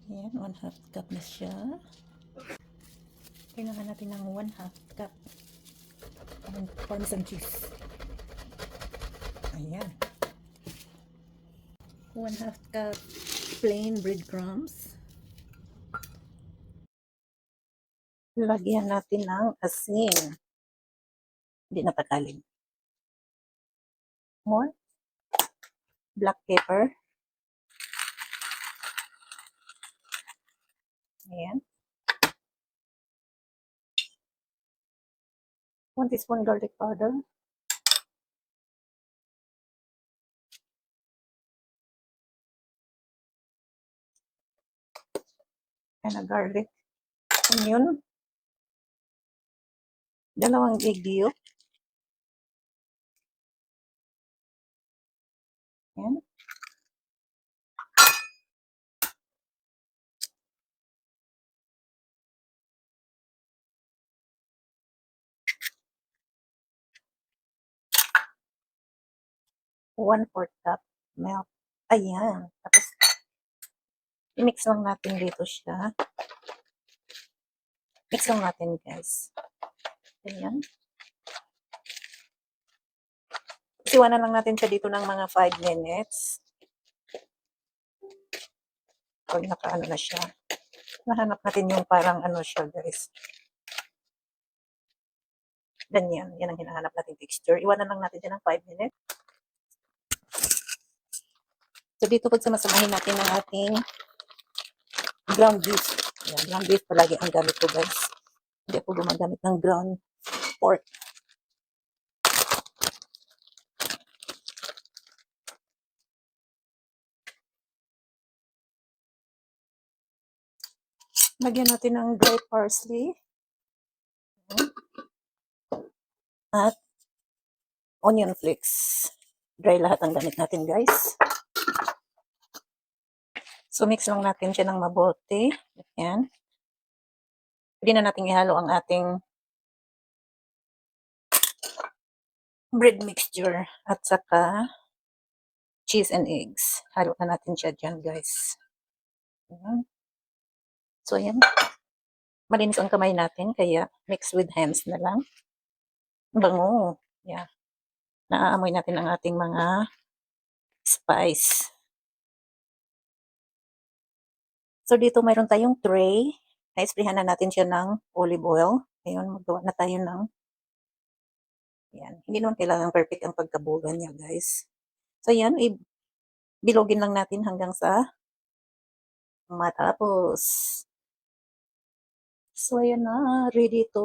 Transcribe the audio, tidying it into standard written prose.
Ayan, 1/2 cup na siya. Kailangan natin ng 1/2 cup ng parmesan cheese. Ayan. 1/2 cup plain breadcrumbs. Lagyan natin ng asin. Hindi natakalin. More. Black pepper. Ayan. 1 teaspoon garlic powder. And a garlic. Onion. 2 egg yolk. Ayan. One-fourth cup milk. Ayan. Tapos, i-mix lang natin dito siya. Mix lang natin, guys. Ayan. Iwanan lang natin siya dito ng mga 5 minutes. Pag nakaano na siya. Nahanap natin yung parang ano siya, guys. Ganyan. Yan ang hinahanap natin texture. Iwanan lang natin siya ng 5 minutes. So, dito pagsamasamahin natin ang ating ground beef. Yan, ground beef palagi ang gamit ko, guys. Hindi ako gumagamit ng ground pork. Lagyan natin ng dry parsley. At onion flakes. Dry lahat ang gamit natin, guys. So, mix lang natin siya ng mabuti. Ayan. Pwede na natin ihalo ang ating bread mixture at saka cheese and eggs. Halo na natin siya dyan, guys. Ayan. So, ayan. Malinis ang kamay natin, kaya mix with hands na lang. Bango. Yeah. Naaamoy natin ang ating mga spice. So, dito mayroon tayong tray. Na-sprayhan na natin siya ng olive oil. Ayun, magawa na tayo ng yan. Hindi naman kailangan perfect ang pagkabugan niya, guys. So, yan. Bilogin lang natin hanggang sa matapos. So, ayan na. Ready to